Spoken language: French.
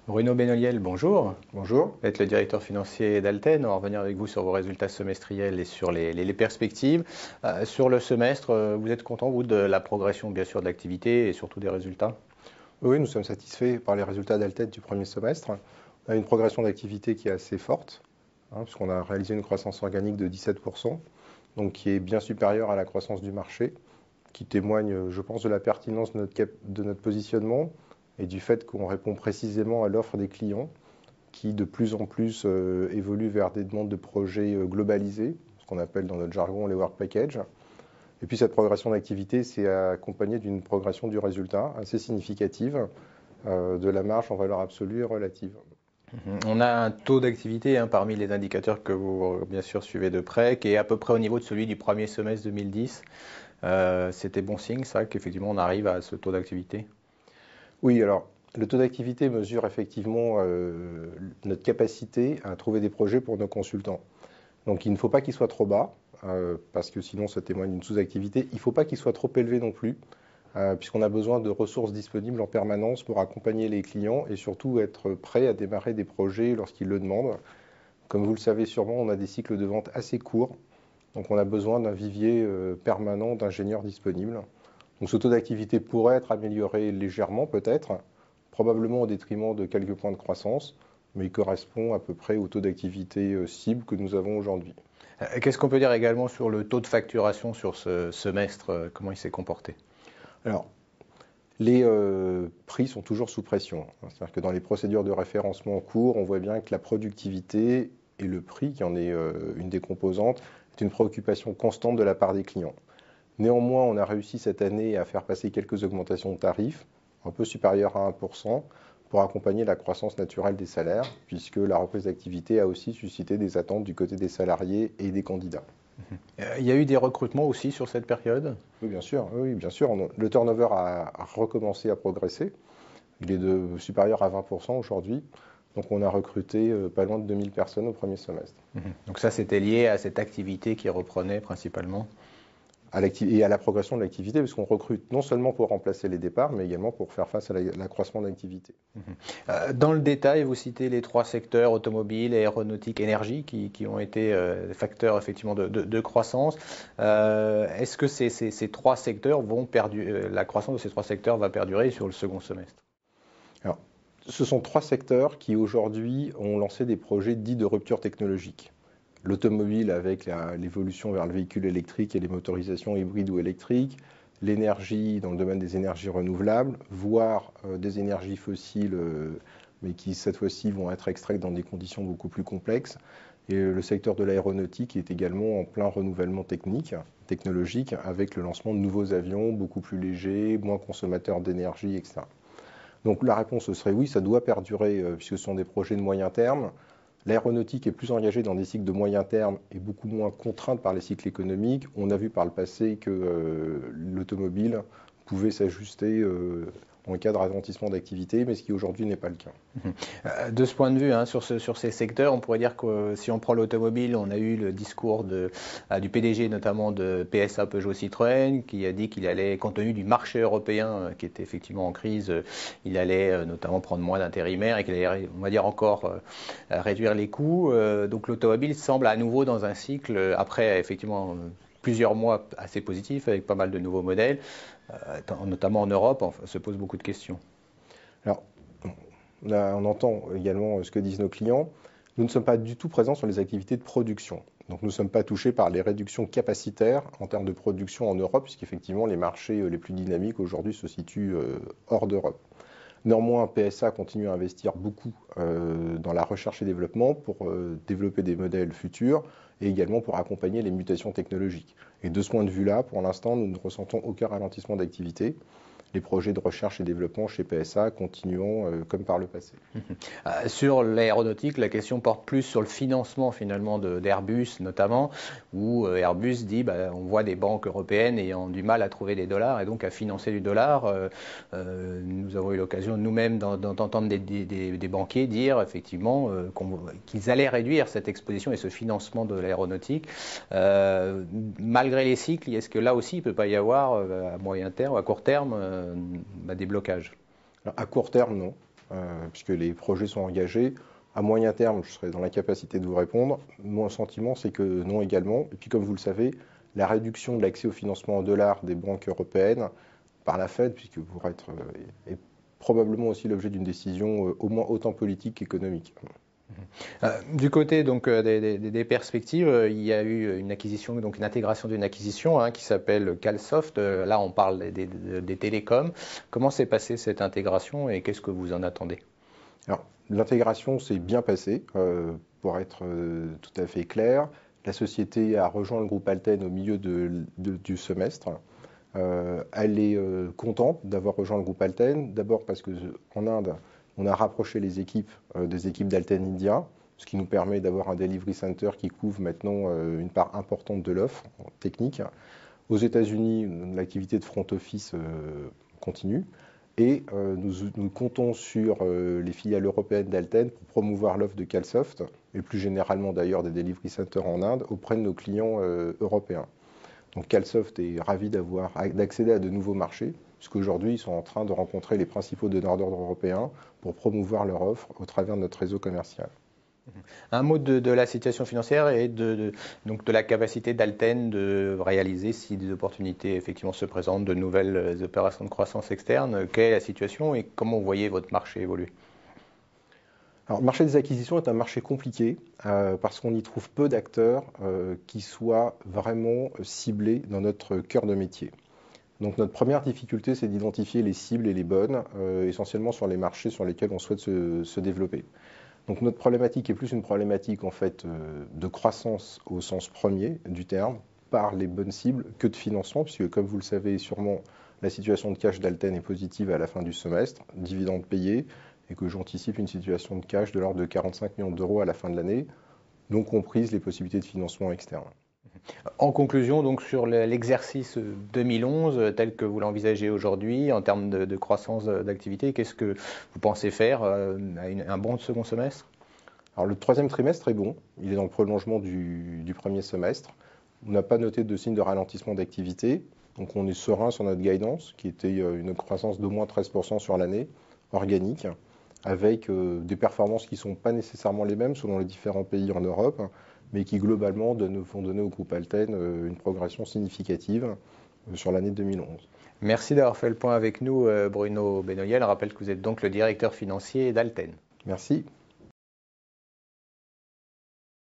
Bruno Benoliel, bonjour. Bonjour. Vous êtes le directeur financier d'Alten. On va revenir avec vous sur vos résultats semestriels et sur les perspectives. Sur le semestre, vous êtes content, vous, de la progression, bien sûr, de l'activité et surtout des résultats? Oui, nous sommes satisfaits par les résultats d'Alten du premier semestre. On a une progression d'activité qui est assez forte, puisqu'on a réalisé une croissance organique de 17%, donc qui est bien supérieure à la croissance du marché, qui témoigne, je pense, de la pertinence de notre positionnement et du fait qu'on répond précisément à l'offre des clients qui, de plus en plus, évoluent vers des demandes de projets globalisés, ce qu'on appelle dans notre jargon les work packages. Et puis cette progression d'activité s'est accompagnée d'une progression du résultat assez significative, de la marge en valeur absolue et relative. On a un taux d'activité parmi les indicateurs que vous, bien sûr, suivez de près, qui est à peu près au niveau de celui du premier semestre 2010. C'était bon signe, ça, qu'effectivement on arrive à ce taux d'activité? Oui, alors le taux d'activité mesure effectivement notre capacité à trouver des projets pour nos consultants. Donc il ne faut pas qu'il soit trop bas, parce que sinon ça témoigne d'une sous-activité. Il ne faut pas qu'il soit trop élevé non plus, puisqu'on a besoin de ressources disponibles en permanence pour accompagner les clients et surtout être prêt à démarrer des projets lorsqu'ils le demandent. Comme vous le savez sûrement, on a des cycles de vente assez courts, donc on a besoin d'un vivier permanent d'ingénieurs disponibles. Donc ce taux d'activité pourrait être amélioré légèrement peut-être, probablement au détriment de quelques points de croissance, mais il correspond à peu près au taux d'activité cible que nous avons aujourd'hui. Qu'est-ce qu'on peut dire également sur le taux de facturation sur ce semestre? Comment il s'est comporté? Alors, les prix sont toujours sous pression. C'est-à-dire que dans les procédures de référencement en cours, on voit bien que la productivité et le prix, qui en est une des composantes, est une préoccupation constante de la part des clients. Néanmoins, on a réussi cette année à faire passer quelques augmentations de tarifs, un peu supérieures à 1%, pour accompagner la croissance naturelle des salaires, puisque la reprise d'activité a aussi suscité des attentes du côté des salariés et des candidats. Il y a eu des recrutements aussi sur cette période? Oui, bien sûr. Oui, bien sûr. Le turnover a recommencé à progresser. Il est supérieur à 20% aujourd'hui. Donc on a recruté pas loin de 2000 personnes au premier semestre. Donc ça, c'était lié à cette activité qui reprenait principalement? Et à la progression de l'activité, puisqu'on recrute non seulement pour remplacer les départs, mais également pour faire face à l'accroissement d'activité. Dans le détail, vous citez les trois secteurs, automobile, aéronautique, énergie, qui ont été facteurs effectivement de croissance. Est-ce que ces trois secteurs vont perdurer, la croissance de ces trois secteurs va perdurer sur le second semestre? Alors, ce sont trois secteurs qui aujourd'hui ont lancé des projets dits de rupture technologique. L'automobile avec l'évolution vers le véhicule électrique et les motorisations hybrides ou électriques, l'énergie dans le domaine des énergies renouvelables, voire des énergies fossiles, mais qui cette fois-ci vont être extraites dans des conditions beaucoup plus complexes. Et le secteur de l'aéronautique est également en plein renouvellement technologique, avec le lancement de nouveaux avions beaucoup plus légers, moins consommateurs d'énergie, etc. Donc la réponse serait oui, ça doit perdurer, puisque ce sont des projets de moyen terme. L'aéronautique est plus engagée dans des cycles de moyen terme et beaucoup moins contrainte par les cycles économiques. On a vu par le passé que l'automobile pouvait s'ajuster en cas de ralentissement d'activité, mais ce qui aujourd'hui n'est pas le cas. De ce point de vue, sur ces secteurs, on pourrait dire que si on prend l'automobile, on a eu le discours du PDG notamment de PSA Peugeot Citroën qui a dit qu'il allait, compte tenu du marché européen qui était effectivement en crise, il allait notamment prendre moins d'intérimaires et qu'il allait, on va dire encore, réduire les coûts. Donc l'automobile semble à nouveau dans un cycle, après effectivement plusieurs mois assez positifs avec pas mal de nouveaux modèles, notamment en Europe, se pose beaucoup de questions. Alors, on entend également ce que disent nos clients. Nous ne sommes pas du tout présents sur les activités de production. Donc nous ne sommes pas touchés par les réductions capacitaires en termes de production en Europe, puisqu'effectivement les marchés les plus dynamiques aujourd'hui se situent hors d'Europe. Néanmoins, PSA continue à investir beaucoup dans la recherche et développement pour développer des modèles futurs et également pour accompagner les mutations technologiques. Et de ce point de vue-là, pour l'instant, nous ne ressentons aucun ralentissement d'activité. Les projets de recherche et développement chez PSA continueront comme par le passé. Sur l'aéronautique, la question porte plus sur le financement finalement d'Airbus notamment, où Airbus dit on voit des banques européennes ayant du mal à trouver des dollars et donc à financer du dollar. Nous avons eu l'occasion nous-mêmes d'entendre des banquiers dire effectivement qu'ils allaient réduire cette exposition et ce financement de l'aéronautique. Malgré les cycles, est-ce que là aussi il ne peut pas y avoir à moyen terme ou à court terme des blocages? Alors, à court terme, non. puisque les projets sont engagés. À moyen terme, je serai dans l'incapacité de vous répondre. Mon sentiment, c'est que non également. Et puis, comme vous le savez, la réduction de l'accès au financement en dollars des banques européennes par la Fed, puisque pourrait être est probablement aussi l'objet d'une décision au moins autant politique qu'économique. Du côté donc des perspectives, il y a eu une acquisition, donc une intégration d'une acquisition qui s'appelle Calsoft. Là, on parle des télécoms. Comment s'est passée cette intégration et qu'est-ce que vous en attendez? Alors, l'intégration s'est bien passée, pour être tout à fait clair. La société a rejoint le groupe Alten au milieu du semestre. Elle est contente d'avoir rejoint le groupe Alten, d'abord parce qu'en Inde, on a rapproché les équipes des équipes d'Alten India, ce qui nous permet d'avoir un delivery center qui couvre maintenant une part importante de l'offre technique. Aux États-Unis, l'activité de front office continue. Et nous comptons sur les filiales européennes d'Alten pour promouvoir l'offre de Calsoft, et plus généralement d'ailleurs des delivery centers en Inde, auprès de nos clients européens. Donc Calsoft est ravi d'accéder à de nouveaux marchés, puisqu'aujourd'hui ils sont en train de rencontrer les principaux donneurs d'ordre européens pour promouvoir leur offre au travers de notre réseau commercial. Un mot de la situation financière et donc de la capacité d'Alten de réaliser, si des opportunités effectivement se présentent, de nouvelles opérations de croissance externe. Quelle est la situation et comment vous voyez votre marché évoluer? Alors, le marché des acquisitions est un marché compliqué parce qu'on y trouve peu d'acteurs qui soient vraiment ciblés dans notre cœur de métier. Donc notre première difficulté, c'est d'identifier les cibles et les bonnes, essentiellement sur les marchés sur lesquels on souhaite se développer. Donc notre problématique est plus une problématique en fait de croissance au sens premier du terme, par les bonnes cibles, que de financement, puisque comme vous le savez sûrement, la situation de cash d'Alten est positive à la fin du semestre, dividendes payés, et que j'anticipe une situation de cash de l'ordre de 45 millions d'euros à la fin de l'année, non comprises les possibilités de financement externe. En conclusion, donc sur l'exercice 2011 tel que vous l'envisagez aujourd'hui en termes de croissance d'activité, qu'est-ce que vous pensez faire à un bon second semestre? Alors le troisième trimestre est bon, il est dans le prolongement du premier semestre. On n'a pas noté de signe de ralentissement d'activité, donc on est serein sur notre guidance, qui était une croissance d'au moins 13% sur l'année, organique, avec des performances qui ne sont pas nécessairement les mêmes selon les différents pays en Europe, mais qui globalement vont donner au groupe Alten une progression significative sur l'année 2011. Merci d'avoir fait le point avec nous, Bruno Benoyel. Je rappelle que vous êtes donc le directeur financier d'Alten. Merci.